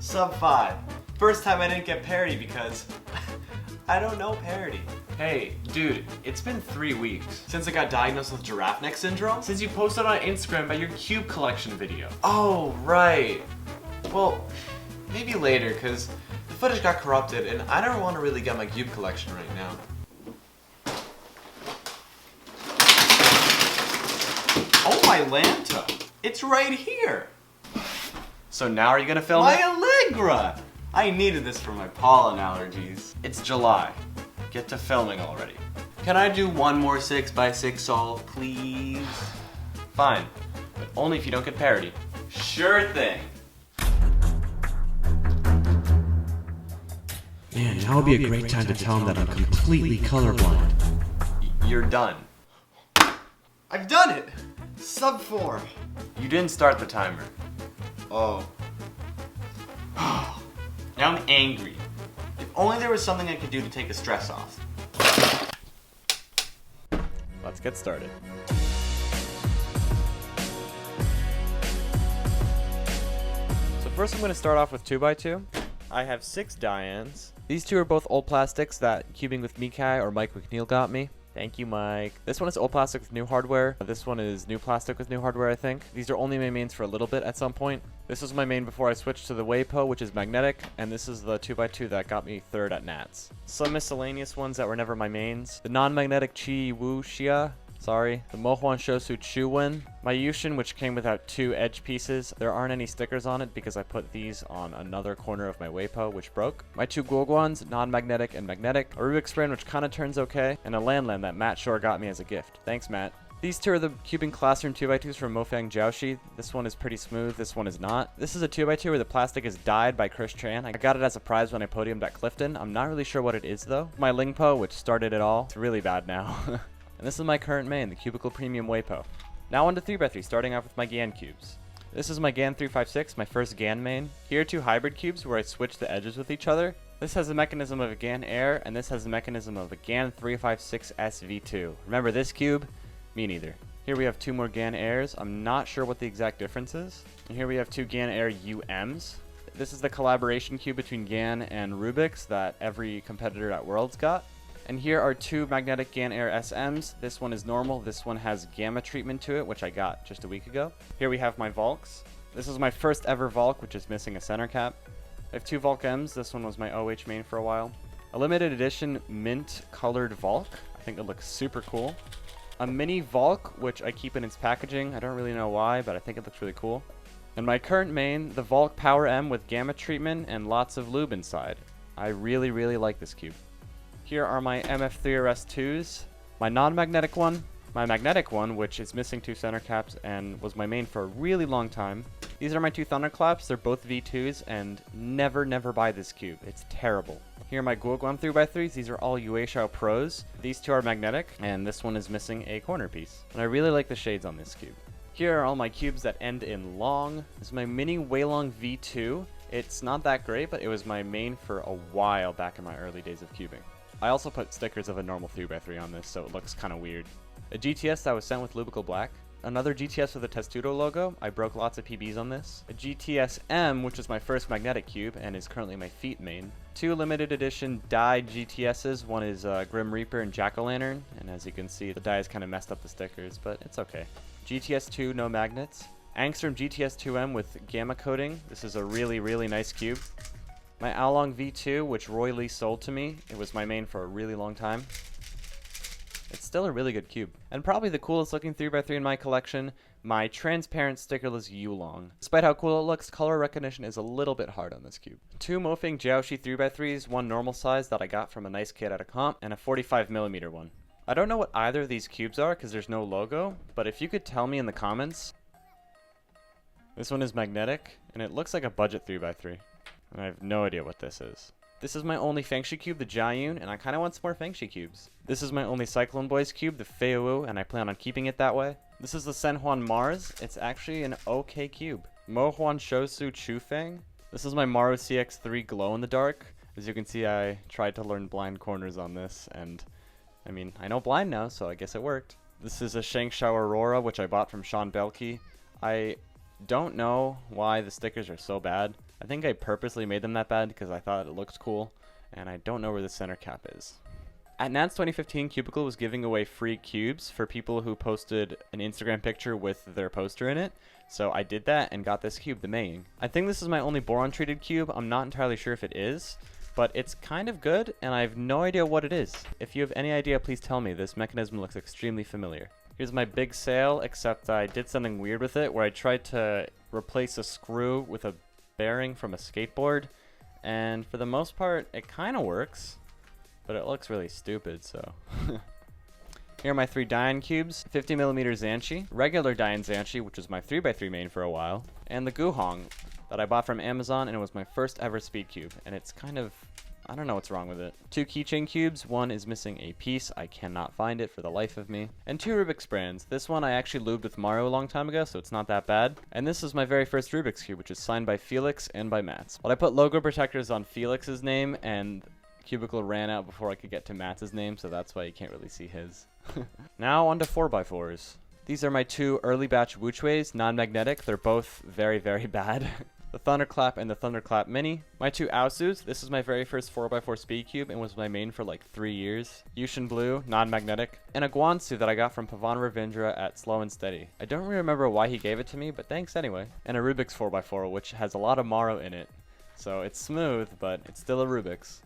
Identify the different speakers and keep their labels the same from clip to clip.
Speaker 1: Sub 5. First time I didn't get parody because I don't know parody.
Speaker 2: Hey, dude, it's been 3 weeks.
Speaker 1: Since I got diagnosed with giraffe neck syndrome?
Speaker 2: Since you posted on Instagram about your cube collection video.
Speaker 1: Oh, right. Well, maybe later, because the footage got corrupted and I don't want to really get my cube collection right now. Oh, my Lanta. It's right here.
Speaker 2: So now are you gonna film
Speaker 1: My
Speaker 2: it?
Speaker 1: Allegra! I needed this for my pollen allergies.
Speaker 2: It's July. Get to filming already.
Speaker 1: Can I do one more 6x6 solve, please?
Speaker 2: Fine, but only if you don't get parody.
Speaker 1: Sure thing.
Speaker 3: Man, now would be a great time to tell him that I'm completely colorblind.
Speaker 2: You're done.
Speaker 1: I've done it! Sub 4.
Speaker 2: You didn't start the timer.
Speaker 1: Oh.
Speaker 2: Now I'm angry.
Speaker 1: If only there was something I could do to take the stress off.
Speaker 2: Let's get started. So first I'm going to start off with 2x2. I have 6 Dianes. These 2 are both old plastics that Cubing with Mikai or Mike McNeil got me. Thank you, Mike. This one is old plastic with new hardware. This one is new plastic with new hardware, I think. These are only my mains for a little bit at some point. This was my main before I switched to the Weipo, which is magnetic, and this is the 2x2 that got me 3rd at Nats. Some miscellaneous ones that were never my mains. The non-magnetic Chi Wu Xia. Sorry. The Mohuan Shosu Chuwen. My Yushin, which came without 2 edge pieces. There aren't any stickers on it because I put these on another corner of my Weipo, which broke. My 2 Guoguans, non-magnetic and magnetic. A Rubik Sprint, which kind of turns okay. And a Lan that Matt Shore got me as a gift. Thanks, Matt. These 2 are the Cubing Classroom 2x2s from Mofang Jiaoshi. This one is pretty smooth, this one is not. This is a 2x2 where the plastic is dyed by Chris Chan. I got it as a prize when I podiumed at Clifton. I'm not really sure what it is though. My Lingpo, which started it all. It's really bad now. And this is my current main, the Cubicle Premium Weipo. Now on to 3x3, starting off with my GAN cubes. This is my GAN 356, my first GAN main. Here are 2 hybrid cubes where I switch the edges with each other. This has the mechanism of a GAN Air, and this has the mechanism of a GAN 356 SV2. Remember this cube? Me neither. Here we have 2 more GAN Airs. I'm not sure what the exact difference is. And here we have 2 GAN Air UMs. This is the collaboration cube between GAN and Rubik's that every competitor at Worlds got. And here are 2 magnetic GAN Air SMs. This one is normal. This one has gamma treatment to it, which I got just a week ago. Here we have my Volks. This is my first ever Volk, which is missing a center cap. I have 2 Volk M's. This one was my OH main for a while. A limited edition mint colored Volk. I think it looks super cool. A mini Volk, which I keep in its packaging. I don't really know why, but I think it looks really cool. And my current main, the Volk Power M with gamma treatment and lots of lube inside. I really, really like this cube. Here are my MF3RS2s, my non-magnetic one, my magnetic one, which is missing 2 center caps and was my main for a really long time. These are my 2 Thunderclaps. They're both V2s, and never buy this cube. It's terrible. Here are my Guoguan 3x3s. These are all Yueshao Pros. These 2 are magnetic, and this one is missing a corner piece. And I really like the shades on this cube. Here are all my cubes that end in long. This is my mini Weilong V2. It's not that great, but it was my main for a while back in my early days of cubing. I also put stickers of a normal 3x3 on this, so it looks kind of weird. A GTS that was sent with Lubical Black. Another GTS with a Testudo logo. I broke lots of PBs on this. A GTS M, which is my first magnetic cube and is currently my feet main. 2 limited edition dyed GTSs. One is Grim Reaper and Jack-O-Lantern, and as you can see, the dye has kind of messed up the stickers, but it's okay. GTS 2, no magnets. Angstrom GTS 2M with gamma coating. This is a really nice cube. My Aolong V2, which Roy Lee sold to me. It was my main for a really long time. It's still a really good cube. And probably the coolest looking 3x3 in my collection, my transparent stickerless Yulong. Despite how cool it looks, color recognition is a little bit hard on this cube. 2 Mofang Jiaoshi 3x3s, one normal size that I got from a nice kid at a comp, and a 45mm one. I don't know what either of these cubes are because there's no logo, but if you could tell me in the comments. This one is magnetic, and it looks like a budget 3x3. And I have no idea what this is. This is my only Fengshi cube, the Jiayun, and I kind of want some more Fengshi cubes. This is my only Cyclone Boys cube, the Feiwu, and I plan on keeping it that way. This is the Senhuan Mars. It's actually an okay cube. Mohuan Shosu Chufeng. This is my Maru CX3 Glow in the Dark. As you can see, I tried to learn blind corners on this, and I mean, I know blind now, so I guess it worked. This is a Shangshao Aurora, which I bought from Sean Belkey. I don't know why the stickers are so bad. I think I purposely made them that bad because I thought it looked cool, and I don't know where the center cap is. At NATS 2015, Cubicle was giving away free cubes for people who posted an Instagram picture with their poster in it. So I did that and got this cube, the Maying. I think this is my only boron treated cube. I'm not entirely sure if it is, but it's kind of good and I have no idea what it is. If you have any idea, please tell me. This mechanism looks extremely familiar. Here's my big sail, except I did something weird with it where I tried to replace a screw with a bearing from a skateboard. And for the most part, it kind of works. But it looks really stupid, so. Here are my 3 Dian cubes, 50mm Zanchi, regular Dian Zanchi, which was my 3x3 main for a while, and the Guhong that I bought from Amazon, and it was my first ever speed cube, and it's kind of, I don't know what's wrong with it. 2 keychain cubes, one is missing a piece, I cannot find it for the life of me, and 2 Rubik's brands. This one I actually lubed with Mario a long time ago, so it's not that bad, and this is my very first Rubik's cube, which is signed by Felix and by Mats. But I put logo protectors on Felix's name, and Cubicle ran out before I could get to Matt's name, so that's why you can't really see his. Now on to 4x4s. These are my 2 early batch Wuchuis, non-magnetic. They're both very, very bad. The Thunderclap and the Thunderclap Mini. My 2 Aosus. This is my very first 4x4 speed cube and was my main for like 3 years. Yushin Blue, non-magnetic. And a Guansu that I got from Pavan Ravindra at Slow and Steady. I don't really remember why he gave it to me, but thanks anyway. And a Rubik's 4x4, which has a lot of Maro in it. So it's smooth, but it's still a Rubik's.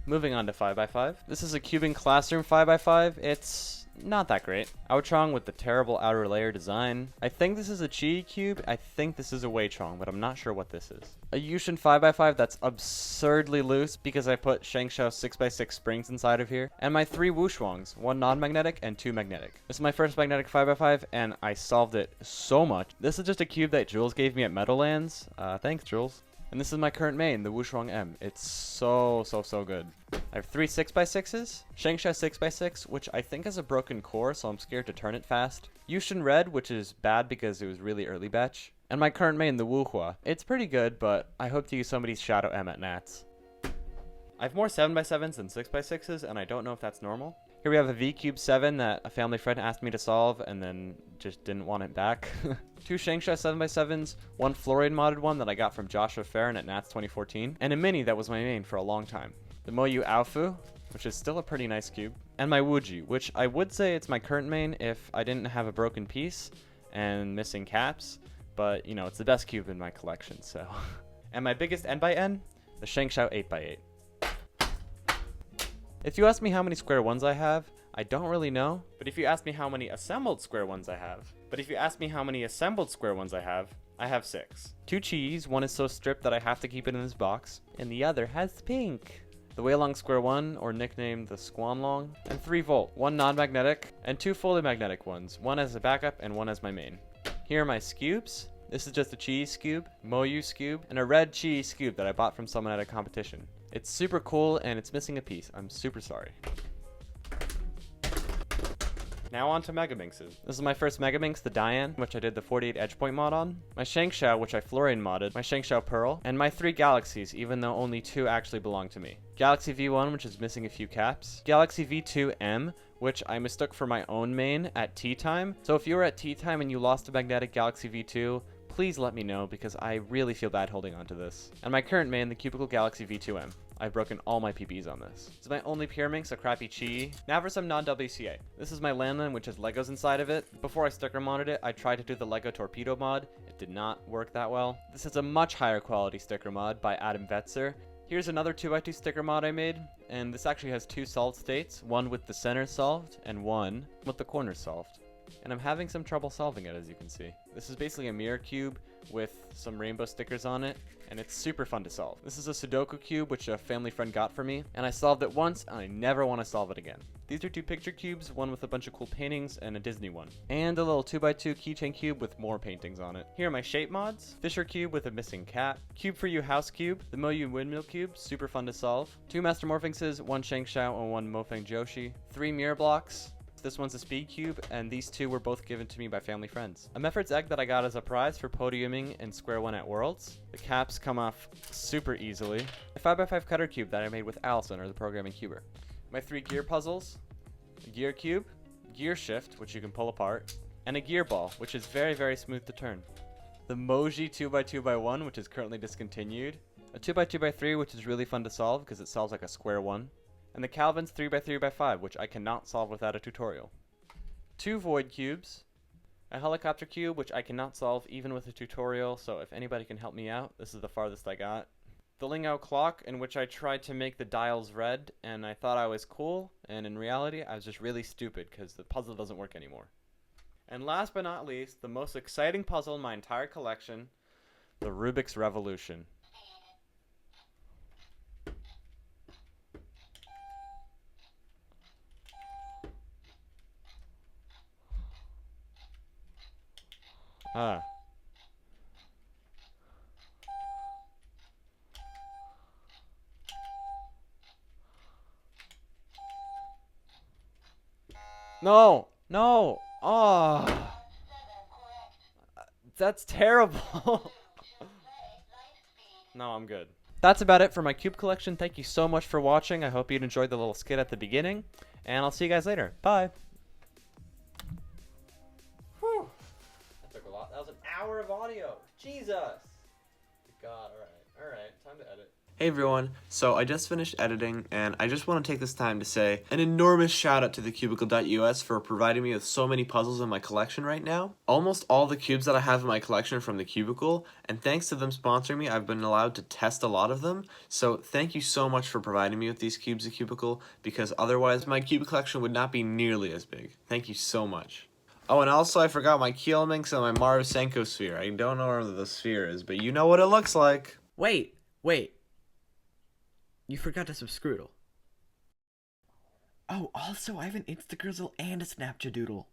Speaker 2: Moving on to 5x5. This is a cubing classroom 5x5. It's not that great. Outrong with the terrible outer layer design. I think this is a Chi cube. I think this is a Weichong, but I'm not sure what this is. A Yushin 5x5 that's absurdly loose because I put Shangshao 6x6 springs inside of here. And my 3 Wushuangs, 1 non-magnetic and 2 magnetic. This is my first magnetic 5x5 and I solved it so much. This is just a cube that Jules gave me at Meadowlands. Thanks, Jules. And this is my current main, the Wushuang M. It's so good. I have 3 6x6s, Shangshao 6x6, which I think has a broken core, so I'm scared to turn it fast. Yushin Red, which is bad because it was really early batch. And my current main, the Wuhua. It's pretty good, but I hope to use somebody's Shadow M at Nats. I have more 7x7s than 6x6s, and I don't know if that's normal. Here we have a V-Cube 7 that a family friend asked me to solve and then just didn't want it back. 2 Shangshao 7x7s, 1 fluoride modded one that I got from Joshua Farron at Nats 2014, and a mini that was my main for a long time. The Moyu Aofu, which is still a pretty nice cube, and my Wuji, which I would say it's my current main if I didn't have a broken piece and missing caps, but you know, it's the best cube in my collection, so. And my biggest N by N, the Shangshao 8x8. If you ask me how many square ones I have, I don't really know. But if you ask me how many assembled square ones I have, I have 6. 2 Chis, one is so stripped that I have to keep it in this box, and the other has pink. The Weilong Square 1, or nicknamed the Squanlong, and 3 Volt, 1 non-magnetic, and 2 fully magnetic ones, one as a backup and one as my main. Here are my scubes. This is just a Chi scube, Moyu scube, and a red Chi scube that I bought from someone at a competition. It's super cool and it's missing a piece. I'm super sorry. Now on to Megaminxes. This is my first Megaminx, the Dian, which I did the 48 edge point mod on. My Shangshao, which I fluorine modded. My Shangshao Pearl. And my 3 Galaxies, even though only 2 actually belong to me. Galaxy V1, which is missing a few caps. Galaxy V2 M, which I mistook for my own main at tea time. So if you were at tea time and you lost a magnetic Galaxy V2, please let me know because I really feel bad holding on to this. And my current main, the Cubicle Galaxy V2M. I've broken all my PBs on this. This is my only Pyraminx, a crappy Chi. Now for some non-WCA. This is my landline, which has Legos inside of it. Before I sticker modded it, I tried to do the Lego Torpedo mod. It did not work that well. This is a much higher quality sticker mod by Adam Vetzer. Here's another 2x2 sticker mod I made, and this actually has 2 solved states, one with the center solved and one with the corners solved. And I'm having some trouble solving it, as you can see. This is basically a mirror cube with some rainbow stickers on it, and it's super fun to solve. This is a Sudoku cube, which a family friend got for me, and I solved it once, and I never want to solve it again. These are 2 picture cubes, one with a bunch of cool paintings, and a Disney one. And a little 2x2 keychain cube with more paintings on it. Here are my shape mods. Fisher cube with a missing cat. Cube for You house cube. The Moyu windmill cube, super fun to solve. 2 Master Morphingses, 1 Shangshao and 1 Mofeng Joshi. 3 mirror blocks. This one's a speed cube, and these 2 were both given to me by family friends. A Meffert's egg that I got as a prize for podiuming in Square 1 at Worlds. The caps come off super easily. A 5x5 cutter cube that I made with Allison, or the programming cuber. My 3 gear puzzles. A gear cube, gear shift, which you can pull apart, and a gear ball, which is very, very smooth to turn. the Moji 2x2x1, which is currently discontinued, a 2x2x3, which is really fun to solve because it solves like a square one, and the Calvin's 3x3x5, which I cannot solve without a tutorial. 2 void cubes, a helicopter cube, which I cannot solve even with a tutorial, so if anybody can help me out, this is the farthest I got. The Lingao clock, in which I tried to make the dials red, and I thought I was cool, and in reality, I was just really stupid because the puzzle doesn't work anymore. And last but not least, the most exciting puzzle in my entire collection, the Rubik's Revolution. No! No! Oh! That's terrible! No, I'm good. That's about it for my cube collection. Thank you so much for watching. I hope you enjoyed the little skit at the beginning. And I'll see you guys later. Bye! Whew. That took a lot. That was an hour of audio. Jesus! God, alright. Time to edit.
Speaker 1: Hey everyone, so I just finished editing, and I just want to take this time to say an enormous shout out to thecubicle.us for providing me with so many puzzles in my collection right now. Almost all the cubes that I have in my collection are from the Cubicle, and thanks to them sponsoring me, I've been allowed to test a lot of them, so thank you so much for providing me with these cubes at Cubicle, because otherwise my cube collection would not be nearly as big. Thank you so much. Oh, and also I forgot my Keelminx and my Marusenko sphere. I don't know where the sphere is, but you know what it looks like.
Speaker 4: Wait. You forgot to subscribe. Oh, also, I have an Instagrizzle and a Snapchadoodle.